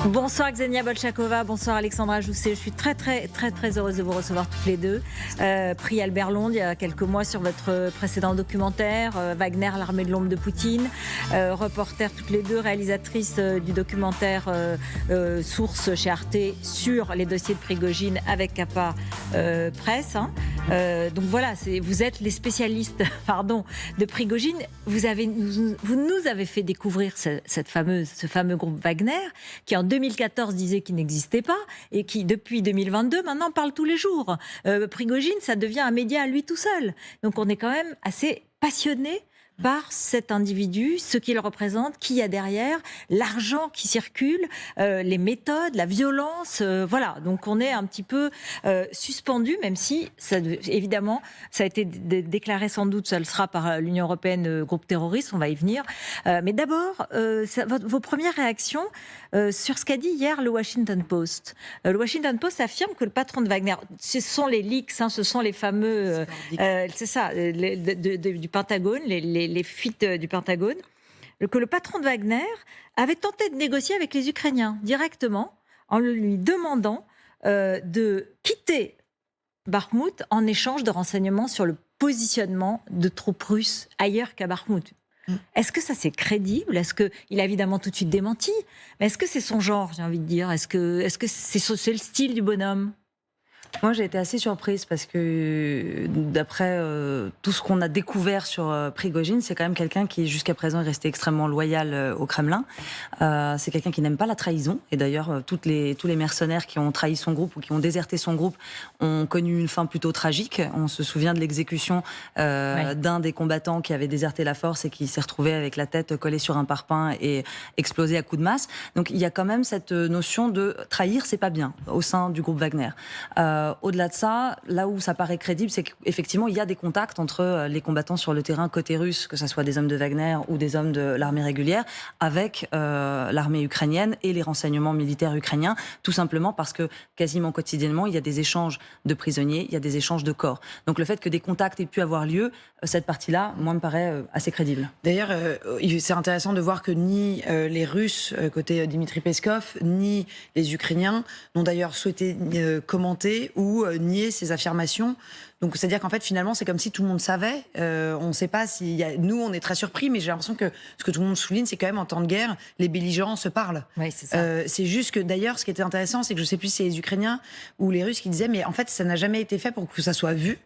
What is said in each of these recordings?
Bonsoir Xenia Bolchakova, bonsoir Alexandra Jousset. Je suis très heureuse de vous recevoir toutes les deux. Prix Albert Londres il y a quelques mois sur votre précédent documentaire, Wagner, l'armée de l'ombre de Poutine. Reporter toutes les deux, réalisatrices du documentaire Source chez Arte sur les dossiers de Prigojine avec Capa Presse. Donc voilà, vous êtes les spécialistes de Prigojine. Vous nous avez fait découvrir ce fameux groupe Wagner qui en 2014 disait qu'il n'existait pas et qui depuis 2022 maintenant parle tous les jours. Prigojine, ça devient un média à lui tout seul. Donc on est quand même assez passionné par cet individu, ce qu'il représente, qui y a derrière, l'argent qui circule, les méthodes, la violence, voilà. Donc on est un petit peu suspendu, même si, évidemment, ça a été déclaré sans doute, ça le sera par l'Union européenne, groupe terroriste, on va y venir. Mais d'abord, vos premières réactions sur ce qu'a dit hier le Washington Post. Le Washington Post affirme que le patron de Wagner, ce sont les leaks, ce sont les fameux, c'est ça, du Pentagone, les fuites du Pentagone, que le patron de Wagner avait tenté de négocier avec les Ukrainiens directement en lui demandant de quitter Bakhmout en échange de renseignements sur le positionnement de troupes russes ailleurs qu'à Bakhmout. Est-ce que ça c'est crédible? Est-ce qu'il a évidemment tout de suite démenti? Mais est-ce que c'est son genre, j'ai envie de dire? Est-ce que c'est le style du bonhomme? Moi, j'ai été assez surprise parce que d'après tout ce qu'on a découvert sur Prigojine, c'est quand même quelqu'un qui jusqu'à présent est resté extrêmement loyal au Kremlin. C'est quelqu'un qui n'aime pas la trahison. Et d'ailleurs, tous les mercenaires qui ont trahi son groupe ou qui ont déserté son groupe ont connu une fin plutôt tragique. On se souvient de l'exécution d'un des combattants qui avait déserté la force et qui s'est retrouvé avec la tête collée sur un parpaing et explosé à coups de masse. Donc il y a quand même cette notion de trahir, c'est pas bien au sein du groupe Wagner. Au-delà de ça, là où ça paraît crédible, c'est qu'effectivement, il y a des contacts entre les combattants sur le terrain côté russe, que ce soit des hommes de Wagner ou des hommes de l'armée régulière, avec l'armée ukrainienne et les renseignements militaires ukrainiens, tout simplement parce que quasiment quotidiennement, il y a des échanges de prisonniers, il y a des échanges de corps. Donc le fait que des contacts aient pu avoir lieu, cette partie-là, moi, me paraît assez crédible. D'ailleurs, c'est intéressant de voir que ni les Russes, côté Dimitri Peskov, ni les Ukrainiens n'ont d'ailleurs souhaité commenter ou nier ces affirmations. Donc, c'est-à-dire qu'en fait, finalement, c'est comme si tout le monde savait. On ne sait pas s'il y a... Nous, on est très surpris, mais j'ai l'impression que ce que tout le monde souligne, c'est quand même en temps de guerre, les belligérants se parlent. Oui, c'est ça. C'est juste que, d'ailleurs, ce qui était intéressant, c'est que je ne sais plus si c'est les Ukrainiens ou les Russes qui disaient, mais en fait, ça n'a jamais été fait pour que ça soit vu.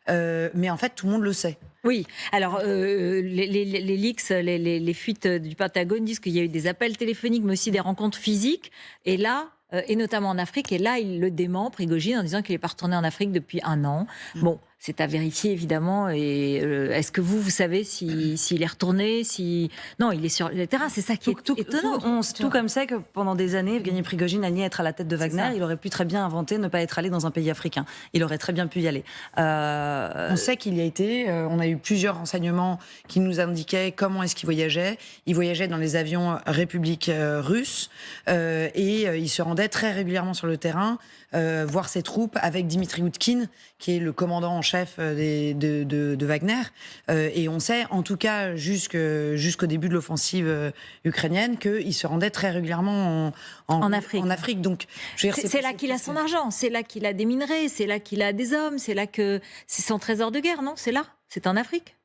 Mais en fait, tout le monde le sait. Oui, alors les leaks, les fuites du Pentagone disent qu'il y a eu des appels téléphoniques, mais aussi des rencontres physiques. Et là, et notamment en Afrique, et là, il le dément, Prigojine, en disant qu'il n'est pas retourné en Afrique depuis 1 an. Bon, c'est à vérifier, évidemment. Et est-ce que vous savez s'il est retourné, Non, il est sur le terrain, c'est ça qui est étonnant. Tout comme ça que pendant des années, Evgeny Prigojine a nié être à la tête de Wagner. Il aurait pu très bien inventer ne pas être allé dans un pays africain. Il aurait très bien pu y aller. On sait qu'il y a été. On a eu plusieurs renseignements qui nous indiquaient comment est-ce qu'il voyageait. Il voyageait dans les avions République russe et il se rendait très régulièrement sur le terrain, voir ses troupes avec Dimitri Utkin, qui est le commandant en chef de Wagner. Et on sait, en tout cas jusqu'au début de l'offensive ukrainienne, qu'il se rendait très régulièrement en Afrique. Donc, c'est là qu'il a son argent, c'est là qu'il a des minerais, c'est là qu'il a des hommes, c'est là que c'est son trésor de guerre, non? C'est là, c'est en Afrique.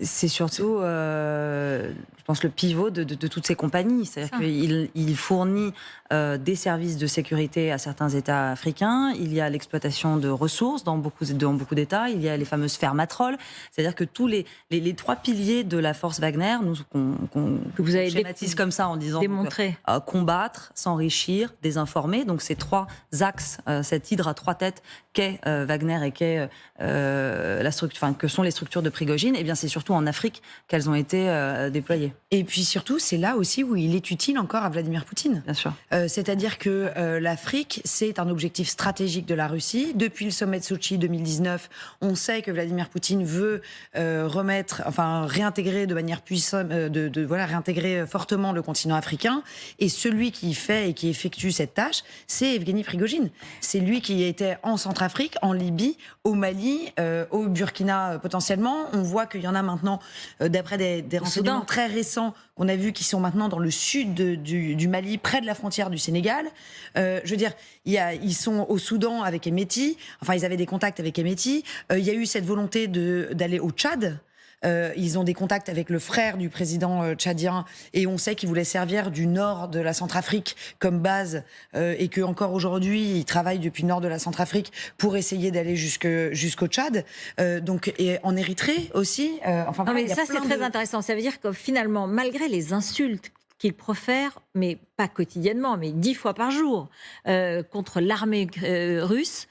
C'est surtout, je pense, le pivot de toutes ces compagnies. C'est-à-dire qu'il fournit des services de sécurité à certains États africains. Il y a l'exploitation de ressources dans beaucoup d'États. Il y a les fameuses fermatrolles. C'est-à-dire que tous les 3 piliers de la force Wagner, que vous avez schématise comme ça en disant combattre, s'enrichir, désinformer. Donc ces 3 axes, cette hydre à 3 têtes qu'est Wagner et qu'est que sont les structures de Prigojine. Eh bien, c'est surtout en Afrique qu'elles ont été déployées. Et puis surtout, c'est là aussi où il est utile encore à Vladimir Poutine. Bien sûr. C'est-à-dire que l'Afrique, c'est un objectif stratégique de la Russie. Depuis le sommet de Sochi 2019, on sait que Vladimir Poutine veut réintégrer de manière puissante, réintégrer fortement le continent africain. Et celui qui fait et qui effectue cette tâche, c'est Evgeny Prigojine. C'est lui qui était en Centrafrique, en Libye, au Mali, au Burkina potentiellement. On voit qu'il y en a maintenant, d'après des renseignements très récents, récents qu'on a vus qui sont maintenant dans le sud du Mali, près de la frontière du Sénégal. Je veux dire, ils sont au Soudan avec Emeti, enfin ils avaient des contacts avec Emeti. Il y a eu cette volonté d'aller au Tchad. Ils ont des contacts avec le frère du président tchadien et on sait qu'ils voulaient servir du nord de la Centrafrique comme base et que encore aujourd'hui ils travaillent depuis le nord de la Centrafrique pour essayer d'aller jusqu'au Tchad. Donc et en Érythrée aussi. Enfin, non, voilà, mais ça c'est très intéressant. Ça veut dire que finalement, malgré les insultes qu'il profère, mais pas quotidiennement, mais 10 fois par jour, contre l'armée russe,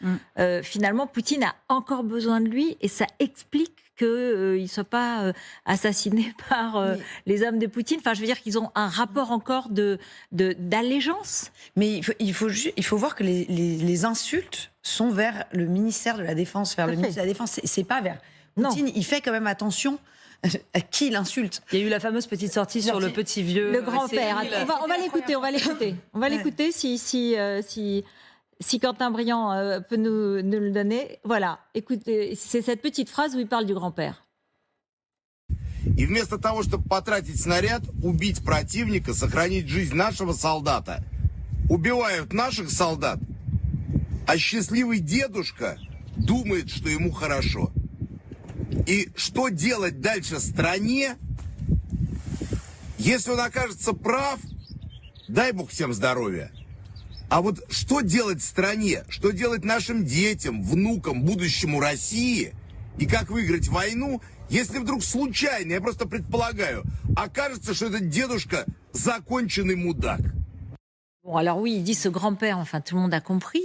finalement, Poutine a encore besoin de lui et ça explique qu'il ne soit pas assassiné par les hommes de Poutine. Enfin, je veux dire qu'ils ont un rapport encore d'allégeance. Mais il faut voir que les insultes sont vers le ministère de la Défense, vers le ministre de la Défense. C'est pas vers Poutine. Non. Il fait quand même attention à qui il insulte. Il y a eu la fameuse petite sortie sur le petit vieux. Le grand-père. On va l'écouter, on va l'écouter si Quentin Briand peut nous le donner. Voilà, écoutez, c'est cette petite phrase où il parle du grand-père. И вместо того, чтобы потратить снаряд, убить противника, сохранить жизнь нашего солдата, убивают наших солдат, а счастливый дедушка думает, что ему хорошо. И что делать дальше стране, если он окажется прав, дай Бог всем здоровья. А вот что делать стране, что делать нашим детям, внукам, будущему России, и как выиграть войну, если вдруг случайно, я просто предполагаю, окажется, что этот дедушка законченный мудак. Bon, alors oui, il dit ce grand-père, enfin tout le monde a compris.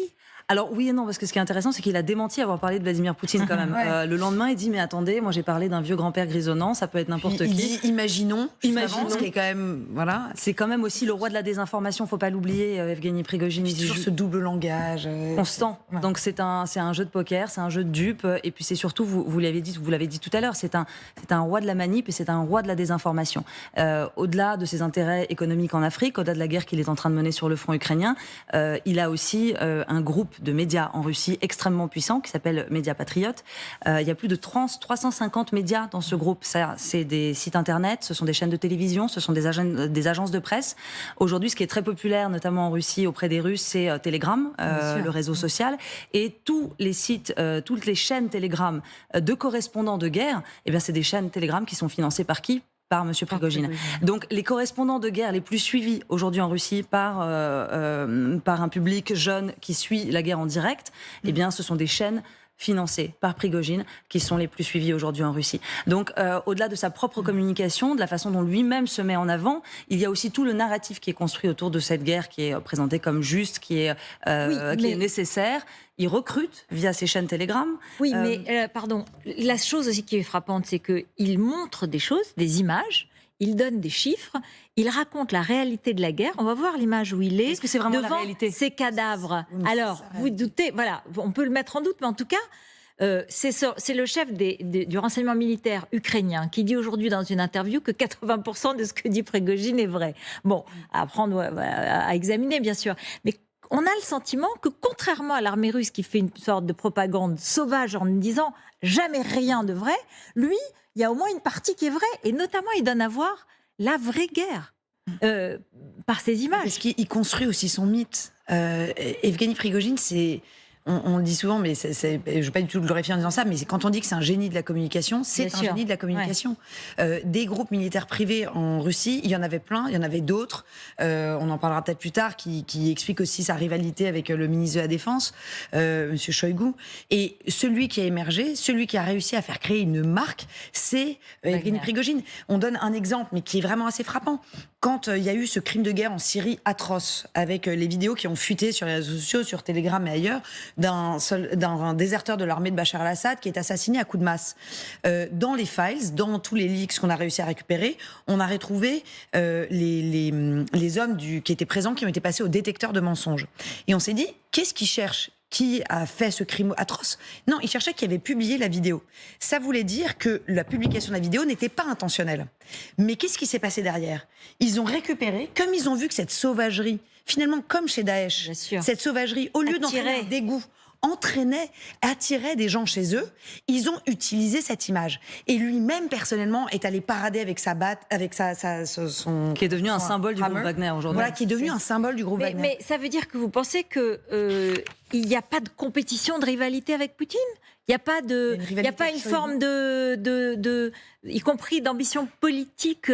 Alors oui et non, parce que ce qui est intéressant, c'est qu'il a démenti avoir parlé de Vladimir Poutine quand même. Le lendemain, il dit, mais attendez, moi j'ai parlé d'un vieux grand-père grisonnant, ça peut être n'importe qui. Il dit, imaginons, ce qui est quand même, voilà. C'est quand même aussi le roi de la désinformation, faut pas l'oublier, Evgeny Prigojine. Il dit toujours ce double langage. Constant. Ouais. Donc c'est un jeu de poker, c'est un jeu de dupes, et puis c'est surtout, vous l'avez dit tout à l'heure, c'est un roi de la manip et c'est un roi de la désinformation. Au-delà de ses intérêts économiques en Afrique, au-delà de la guerre qu'il est en train de mener sur le front ukrainien, il a aussi un groupe de médias en Russie extrêmement puissant qui s'appelle Média Patriote. Il y a plus de 350 médias dans ce groupe. C'est des sites internet, ce sont des chaînes de télévision, ce sont des agences de presse. Aujourd'hui, ce qui est très populaire, notamment en Russie, auprès des Russes, c'est Telegram, le réseau social. Et tous les sites, toutes les chaînes Telegram de correspondants de guerre, eh bien, c'est des chaînes Telegram qui sont financées par qui ? Par M. Prigojine. Donc les correspondants de guerre les plus suivis aujourd'hui en Russie par un public jeune qui suit la guerre en direct, eh bien ce sont des chaînes financées par Prigojine qui sont les plus suivies aujourd'hui en Russie. Donc au-delà de sa propre communication, de la façon dont lui-même se met en avant, il y a aussi tout le narratif qui est construit autour de cette guerre qui est présenté comme juste, qui est nécessaire. Il recrute via ses chaînes Telegram. Oui, mais pardon, la chose aussi qui est frappante, c'est qu'il montre des choses, des images, il donne des chiffres, il raconte la réalité de la guerre. On va voir l'image où il est. Est-ce que c'est vraiment devant la réalité ? Ces cadavres. Alors, vous doutez, voilà, on peut le mettre en doute, mais en tout cas, c'est le chef du renseignement militaire ukrainien qui dit aujourd'hui dans une interview que 80% de ce que dit Prigojine est vrai. Bon, à prendre, à examiner, bien sûr. Mais on a le sentiment que, contrairement à l'armée russe qui fait une sorte de propagande sauvage en ne disant jamais rien de vrai, lui, il y a au moins une partie qui est vraie. Et notamment, il donne à voir la vraie guerre par ces images. Parce qu'il construit aussi son mythe. Evgeny Prigojine, c'est... On le dit souvent, mais je ne veux pas du tout le glorifier en disant ça, mais quand on dit que c'est un génie de la communication, c'est un génie de la communication. Ouais. Des groupes militaires privés en Russie, il y en avait plein, il y en avait d'autres. On en parlera peut-être plus tard, qui explique aussi sa rivalité avec le ministre de la Défense, M. Shoigu. Et celui qui a émergé, celui qui a réussi à faire créer une marque, c'est Evgeny Prigojine. On donne un exemple, mais qui est vraiment assez frappant. Quand il y a eu ce crime de guerre en Syrie atroce, avec les vidéos qui ont fuité sur les réseaux sociaux, sur Telegram et ailleurs, d'un déserteur de l'armée de Bachar el-Assad qui est assassiné à coups de masse. Dans les files, dans tous les leaks qu'on a réussi à récupérer, on a retrouvé les hommes qui étaient présents, qui ont été passés au détecteur de mensonges. Et on s'est dit, qu'est-ce qu'ils cherchent ? Qui a fait ce crime atroce? Non, il cherchait qui avait publié la vidéo. Ça voulait dire que la publication de la vidéo n'était pas intentionnelle. Mais qu'est-ce qui s'est passé derrière? Ils ont récupéré, comme ils ont vu que cette sauvagerie, finalement comme chez Daesh, cette sauvagerie, au lieu d'entraîner un dégoût, entraînait, attirait des gens chez eux. Ils ont utilisé cette image. Et lui-même, personnellement, est allé parader avec sa batte, avec son... Qui est devenu un symbole du groupe Wagner aujourd'hui. Voilà, qui est devenu un symbole du groupe Wagner. Mais ça veut dire que vous pensez que il n'y a pas de compétition, de rivalité avec Poutine? Il n'y a pas une forme de y compris d'ambition politique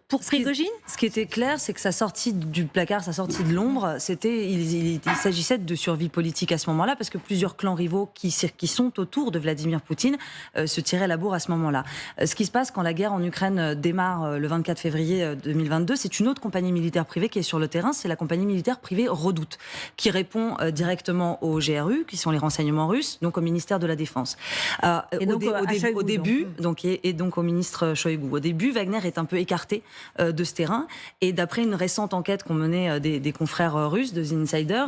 pour Prigojine? Ce qui était clair, c'est que sa sortie du placard, sa sortie de l'ombre, il s'agissait de survie politique à ce moment-là, parce que plusieurs clans rivaux qui sont autour de Vladimir Poutine se tiraient la bourre à ce moment-là. Ce qui se passe quand la guerre en Ukraine démarre le 24 février 2022, c'est une autre compagnie militaire privée qui est sur le terrain, c'est la compagnie militaire privée Redoute, qui répond directement au GRU, qui sont les renseignements russes, donc au ministère de la Défense. Au début, et donc au ministre Shoigu. Au début, Wagner est un peu écarté de ce terrain, et d'après une récente enquête qu'ont menée des confrères russes, de The Insider,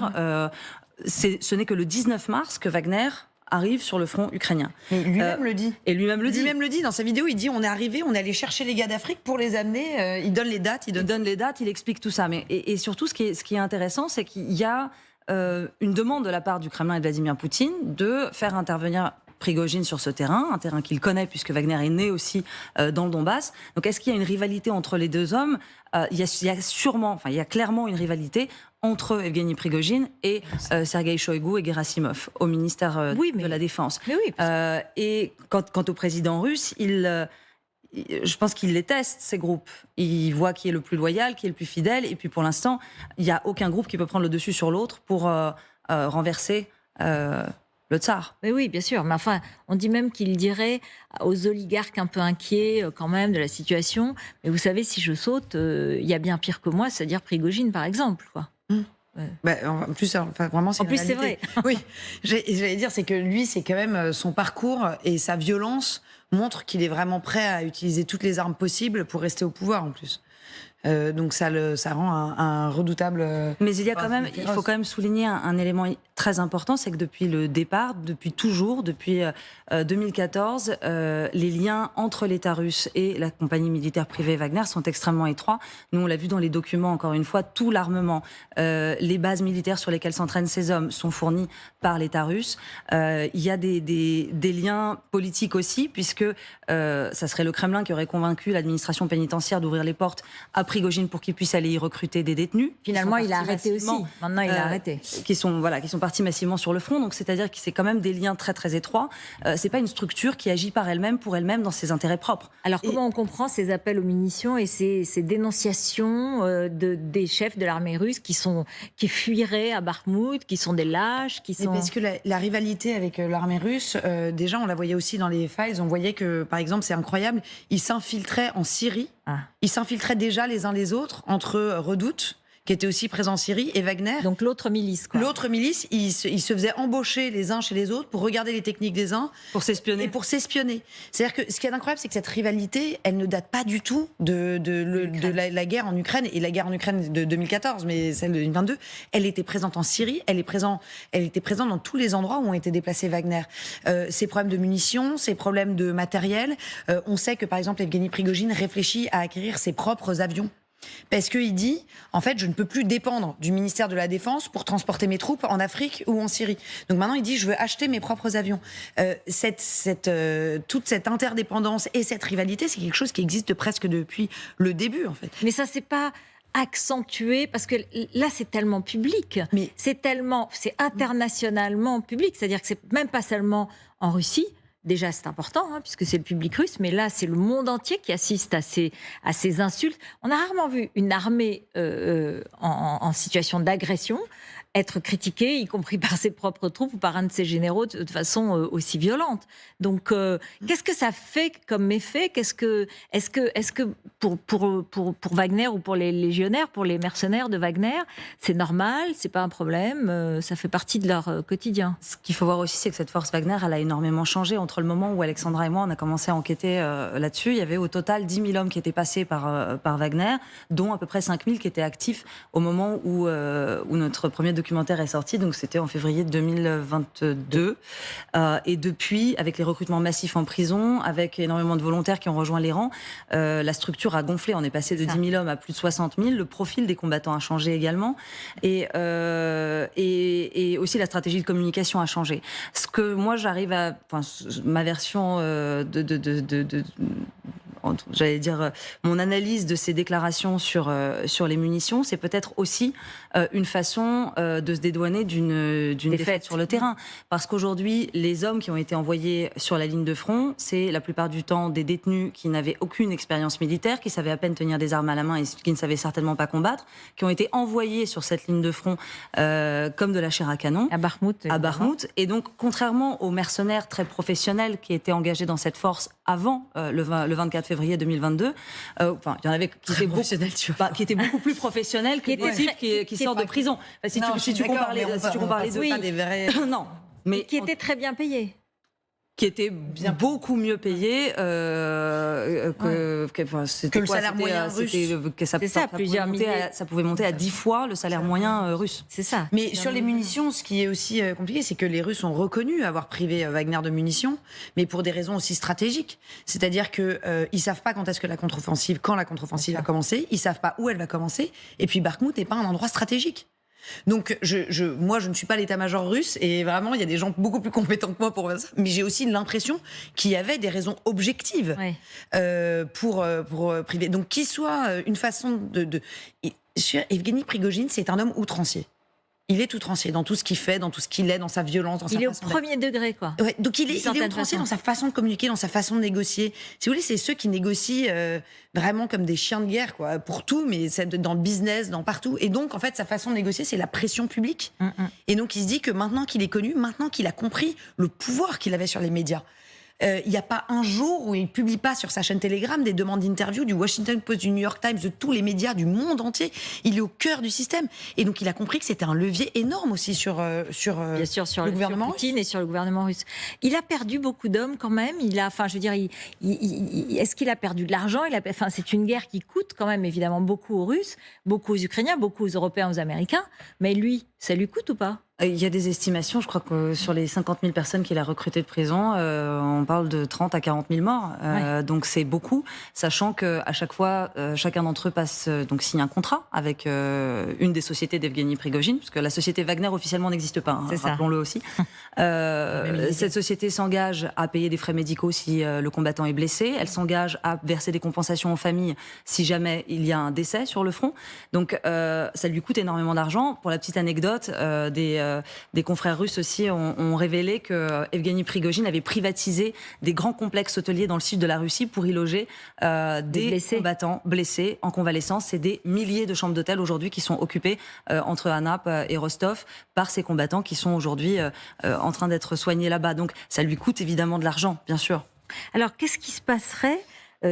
ce n'est que le 19 mars que Wagner arrive sur le front ukrainien. Et lui-même le dit. Et lui-même le dit. Lui-même le dit dans sa vidéo. Il dit on est arrivé, on est allé chercher les gars d'Afrique pour les amener. Il donne les dates. Il donne les dates. Il explique tout ça. Mais et surtout, ce qui est intéressant, c'est qu'il y a une demande de la part du Kremlin et de Vladimir Poutine de faire intervenir Prigojine sur ce terrain, un terrain qu'il connaît puisque Wagner est né aussi dans le Donbass. Donc est-ce qu'il y a une rivalité entre les deux hommes? Il y a clairement une rivalité entre Evgeny Prigojine et Sergei Shoigu et Gerasimov au ministère de la Défense. Et quant au président russe, je pense qu'il les teste, ces groupes. Il voit qui est le plus loyal, qui est le plus fidèle. Et puis pour l'instant, il n'y a aucun groupe qui peut prendre le dessus sur l'autre pour renverser le tsar. Mais oui, bien sûr. Mais enfin, on dit même qu'il dirait aux oligarques un peu inquiets quand même de la situation. Mais vous savez, si je saute, il y a bien pire que moi, c'est-à-dire Prigojine, par exemple, quoi. Ouais. En plus, vraiment, c'est vrai. Oui, j'allais dire, c'est que lui, c'est quand même son parcours et sa violence montre qu'il est vraiment prêt à utiliser toutes les armes possibles pour rester au pouvoir, en plus. Donc ça rend un redoutable. Mais il faut quand même souligner un élément très important, c'est que depuis le départ, depuis 2014, les liens entre l'État russe et la compagnie militaire privée Wagner sont extrêmement étroits. Nous, on l'a vu dans les documents, encore une fois, tout l'armement, les bases militaires sur lesquelles s'entraînent ces hommes sont fournis par l'État russe. Il y a des liens politiques aussi, puisque ça serait le Kremlin qui aurait convaincu l'administration pénitentiaire d'ouvrir les portes à Prigojine pour qu'il puisse aller y recruter des détenus. Finalement, il a arrêté aussi. Maintenant, il a arrêté. Qui sont partis massivement sur le front. Donc, c'est-à-dire que c'est quand même des liens très, très étroits. C'est pas une structure qui agit par elle-même, pour elle-même, dans ses intérêts propres. Alors, comment on comprend ces appels aux munitions et ces dénonciations des chefs de l'armée russe qui fuiraient à Bakhmout, qui sont des lâches, Parce que la rivalité avec l'armée russe, déjà, on la voyait aussi dans les files. On voyait que, par exemple, c'est incroyable, ils s'infiltraient en Syrie. Ils s'infiltraient déjà les uns les autres, entre Redoute, qui était aussi présent en Syrie, et Wagner. Donc l'autre milice, quoi. L'autre milice, ils se faisaient embaucher les uns chez les autres pour regarder les techniques des uns. Pour s'espionner. Et pour s'espionner. C'est-à-dire que ce qui est incroyable, c'est que cette rivalité, elle ne date pas du tout de la guerre en Ukraine. Et la guerre en Ukraine de 2014, mais celle de 2022, elle était présente en Syrie, elle était présente dans tous les endroits où ont été déplacés Wagner. Ces problèmes de munitions, ces problèmes de matériel. On sait que, par exemple, Evgeny Prigojine réfléchit à acquérir ses propres avions. Parce qu'il dit, en fait, je ne peux plus dépendre du ministère de la Défense pour transporter mes troupes en Afrique ou en Syrie. Donc maintenant, il dit, je veux acheter mes propres avions. Toute cette interdépendance et cette rivalité, c'est quelque chose qui existe presque depuis le début, en fait. Mais ça, c'est pas accentué, parce que là, c'est tellement public. C'est internationalement public. C'est-à-dire que c'est même pas seulement en Russie. Déjà, c'est important, puisque c'est le public russe, mais là, c'est le monde entier qui assiste à ces insultes. On a rarement vu une armée en situation d'agression être critiquée, y compris par ses propres troupes ou par un de ses généraux, de façon aussi violente. Donc, qu'est-ce que ça fait comme effet ? Est-ce que pour Wagner ou pour les légionnaires, pour les mercenaires de Wagner, c'est normal, c'est pas un problème, ça fait partie de leur quotidien. Ce qu'il faut voir aussi, c'est que cette force Wagner, elle a énormément changé entre le moment où Alexandra et moi, on a commencé à enquêter là-dessus. Il y avait au total 10 000 hommes qui étaient passés par Wagner, dont à peu près 5 000 qui étaient actifs au moment où notre premier documentaire est sorti, donc c'était en février 2022. Et depuis, avec les recrutements massifs en prison, avec énormément de volontaires qui ont rejoint les rangs, la structure a gonflé. On est passé de 10 000 hommes à plus de 60 000. Le profil des combattants a changé également. Et aussi la stratégie de communication a changé. Ce que moi j'arrive à... Enfin, ma version j'allais dire, mon analyse de ces déclarations sur les munitions, c'est peut-être aussi une façon de se dédouaner d'une défaite sur le terrain. Parce qu'aujourd'hui, les hommes qui ont été envoyés sur la ligne de front, c'est la plupart du temps des détenus qui n'avaient aucune expérience militaire, qui savaient à peine tenir des armes à la main et qui ne savaient certainement pas combattre, qui ont été envoyés sur cette ligne de front comme de la chair à canon. À Bakhmout. Et donc, contrairement aux mercenaires très professionnels qui étaient engagés dans cette force avant le 24 février 2022, enfin, il y en avait qui étaient beaucoup plus professionnels que des types qui sortent de prison. Enfin, si tu compares les deux. Non. Mais qui étaient très bien payés. Qui était beaucoup mieux payé que le salaire moyen russe. Ça pouvait monter à 10 fois le salaire moyen russe. C'est ça. Mais sur les munitions, ce qui est aussi compliqué, c'est que les Russes ont reconnu avoir privé Wagner de munitions, mais pour des raisons aussi stratégiques. C'est-à-dire qu'ils savent pas quand la contre-offensive va commencer, ils savent pas où elle va commencer, et puis Bakhmout n'est pas un endroit stratégique. Donc, moi, je ne suis pas l'état-major russe, et vraiment, il y a des gens beaucoup plus compétents que moi pour faire ça. Mais j'ai aussi l'impression qu'il y avait des raisons objectives pour priver. Donc, qu'il soit une façon Evgeny Prigojine, c'est un homme outrancier. Il est outrancier dans tout ce qu'il fait, dans tout ce qu'il est, dans sa violence, dans sa façon. Il est au premier degré, quoi. Ouais, donc il est outrancier dans sa façon de communiquer, dans sa façon de négocier. Si vous voulez, c'est ceux qui négocient vraiment comme des chiens de guerre, quoi, pour tout, mais c'est dans le business, dans partout. Et donc, en fait, sa façon de négocier, c'est la pression publique. Et donc, il se dit que maintenant qu'il est connu, maintenant qu'il a compris le pouvoir qu'il avait sur les médias, il n'y a pas un jour où il ne publie pas sur sa chaîne Telegram des demandes d'interview du Washington Post, du New York Times, de tous les médias du monde entier. Il est au cœur du système. Et donc, il a compris que c'était un levier énorme aussi sur le gouvernement sur Poutine et sur le gouvernement russe. Il a perdu beaucoup d'hommes quand même. Est-ce qu'il a perdu de l'argent? C'est une guerre qui coûte quand même évidemment beaucoup aux Russes, beaucoup aux Ukrainiens, beaucoup aux Européens, aux Américains. Mais lui, ça lui coûte ou pas? Il y a des estimations, je crois que sur les 50 000 personnes qu'il a recrutées de prison, on parle de 30 à 40 000 morts. Donc c'est beaucoup, sachant qu'à chaque fois, chacun d'entre eux signe un contrat avec une des sociétés d'Evgeny Prigojine, parce que la société Wagner officiellement n'existe pas, rappelons-le aussi. Cette société s'engage à payer des frais médicaux si le combattant est blessé, elle s'engage à verser des compensations aux familles si jamais il y a un décès sur le front. Donc ça lui coûte énormément d'argent. Pour la petite anecdote, des confrères russes aussi ont révélé que Evgeny Prigojine avait privatisé des grands complexes hôteliers dans le sud de la Russie pour y loger des combattants blessés en convalescence. C'est des milliers de chambres d'hôtel aujourd'hui qui sont occupées entre Anap et Rostov par ces combattants qui sont aujourd'hui en train d'être soignés là-bas. Donc ça lui coûte évidemment de l'argent, bien sûr. Alors qu'est-ce qui se passerait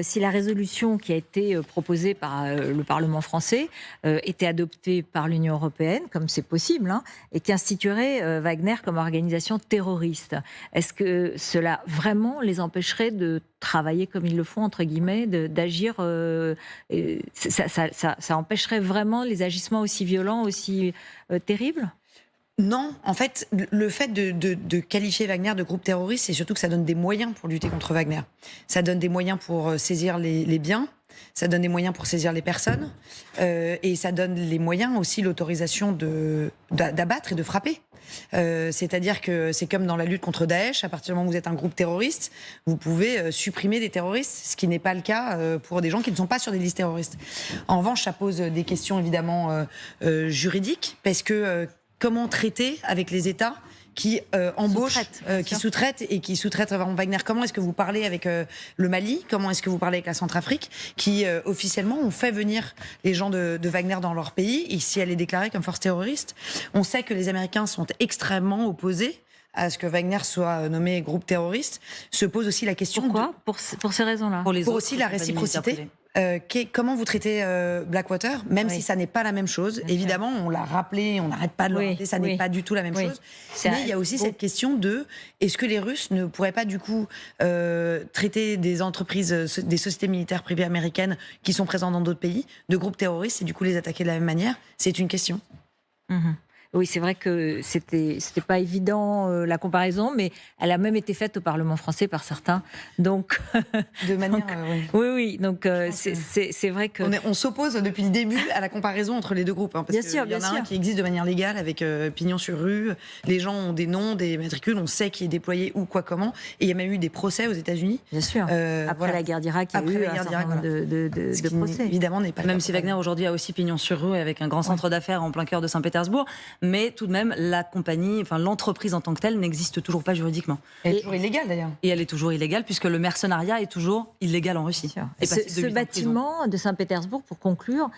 si la résolution qui a été proposée par le Parlement français était adoptée par l'Union européenne, comme c'est possible, et qui instituerait Wagner comme organisation terroriste? Est-ce que cela vraiment les empêcherait de travailler comme ils le font, entre guillemets, d'agir ça empêcherait vraiment les agissements aussi violents, aussi terribles? Non, en fait, le fait de qualifier Wagner de groupe terroriste, c'est surtout que ça donne des moyens pour lutter contre Wagner. Ça donne des moyens pour saisir les biens, ça donne des moyens pour saisir les personnes, et ça donne les moyens aussi, l'autorisation d'abattre et de frapper. C'est-à-dire que c'est comme dans la lutte contre Daesh, à partir du moment où vous êtes un groupe terroriste, vous pouvez supprimer des terroristes, ce qui n'est pas le cas pour des gens qui ne sont pas sur des listes terroristes. En revanche, ça pose des questions évidemment juridiques, parce que comment traiter avec les États qui embauchent, qui sous-traitent et qui sous-traitent vraiment Wagner? Comment est-ce que vous parlez avec le Mali? Comment est-ce que vous parlez avec la Centrafrique, qui officiellement ont fait venir les gens de Wagner dans leur pays, et si elle est déclarée comme force terroriste? On sait que les Américains sont extrêmement opposés à ce que Wagner soit nommé groupe terroriste. Se pose aussi la question... Pourquoi pour ces raisons-là? Pour aussi la réciprocité. Comment vous traitez Blackwater, même si ça n'est pas la même chose. Évidemment, on l'a rappelé, on n'arrête pas de le rappeler, ça n'est pas du tout la même chose. Mais il y a aussi cette question de, est-ce que les Russes ne pourraient pas du coup traiter des entreprises, des sociétés militaires privées américaines qui sont présentes dans d'autres pays, de groupes terroristes, et du coup les attaquer de la même manière? C'est une question. Oui, c'est vrai que c'était pas évident la comparaison, mais elle a même été faite au Parlement français par certains. Donc, De manière. oui. Donc, c'est vrai que. On s'oppose depuis le début à la comparaison entre les deux groupes. Parce Bien qu'il sûr, y en bien a un sûr. qui existe de manière légale avec pignon sur rue. Les gens ont des noms, des matricules, on sait qui est déployé où, quoi, comment. Et il y a même eu des procès aux États-Unis. Bien sûr. Après la guerre d'Irak, il y a eu un certain nombre de procès. Évidemment, n'est pas Même si Wagner aujourd'hui a aussi pignon sur rue avec un grand centre d'affaires en plein cœur de Saint-Pétersbourg, mais tout de même la compagnie, enfin l'entreprise en tant que telle n'existe toujours pas juridiquement. Elle est toujours illégale d'ailleurs. Et elle est toujours illégale puisque le mercenariat est toujours illégal en Russie. Et Ce bâtiment de Saint-Pétersbourg, pour conclure,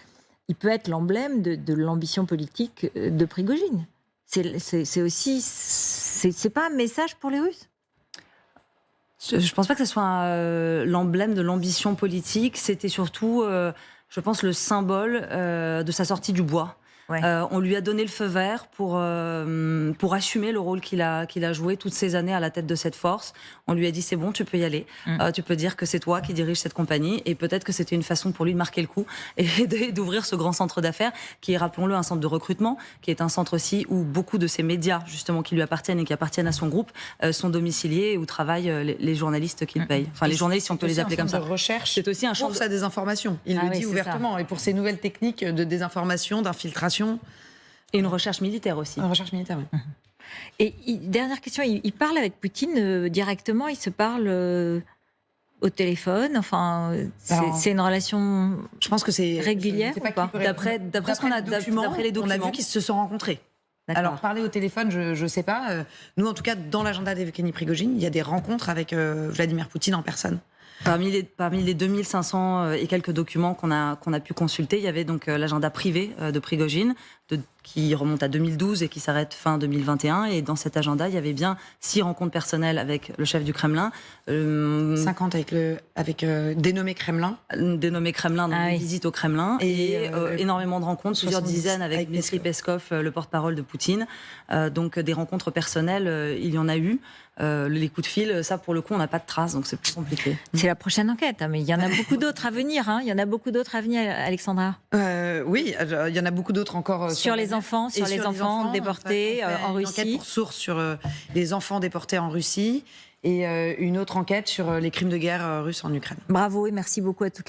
il peut être l'emblème de l'ambition politique de Prigojine. C'est aussi, c'est pas un message pour les Russes. Je ne pense pas que ce soit l'emblème de l'ambition politique. C'était surtout, je pense, le symbole de sa sortie du bois. Ouais. On lui a donné le feu vert pour assumer le rôle qu'il a joué toutes ces années à la tête de cette force. On lui a dit c'est bon, tu peux y aller. Tu peux dire que c'est toi qui dirige cette compagnie. Et peut-être que c'était une façon pour lui de marquer le coup et d'ouvrir ce grand centre d'affaires qui est, rappelons-le, un centre de recrutement, qui est un centre aussi où beaucoup de ces médias justement qui lui appartiennent et qui appartiennent à son groupe sont domiciliés et où travaillent les journalistes qu'il paye. Enfin, les journalistes, si on peut les appeler comme ça. De recherche. C'est aussi un champ pour sa désinformation. Il le dit ouvertement. Et pour ses nouvelles techniques de désinformation, d'infiltration. Et une recherche militaire aussi. Une recherche militaire, oui. Et dernière question, il parle avec Poutine directement, il se parle au téléphone, enfin, c'est une relation je pense que c'est régulière ou pas? D'après ce qu'on a, d'après les documents, on a vu qu'ils se sont rencontrés. Alors, parler au téléphone, je ne sais pas. Nous, en tout cas, dans l'agenda d'Evgeny Prigojine, il y a des rencontres avec Vladimir Poutine en personne. Parmi les 2500 et quelques documents qu'on a pu consulter, il y avait donc l'agenda privé de Prigojine, qui remonte à 2012 et qui s'arrête fin 2021. Et dans cet agenda, il y avait bien 6 rencontres personnelles avec le chef du Kremlin. 50 avec dénommé Kremlin. Dénommé Kremlin, donc une visite au Kremlin. Et énormément de rencontres, plusieurs dizaines avec Dmitry Peskov, le porte-parole de Poutine. Donc des rencontres personnelles, il y en a eu. Les coups de fil, ça pour le coup, on n'a pas de traces, donc c'est plus compliqué. C'est la prochaine enquête, hein, mais il y en a beaucoup d'autres à venir. Il y en a beaucoup d'autres à venir, Alexandra. Oui, il y en a beaucoup d'autres encore. Sur les enfants, déportés en Russie. Une enquête pour source sur les enfants déportés en Russie et une autre enquête sur les crimes de guerre russes en Ukraine. Bravo et merci beaucoup à toutes les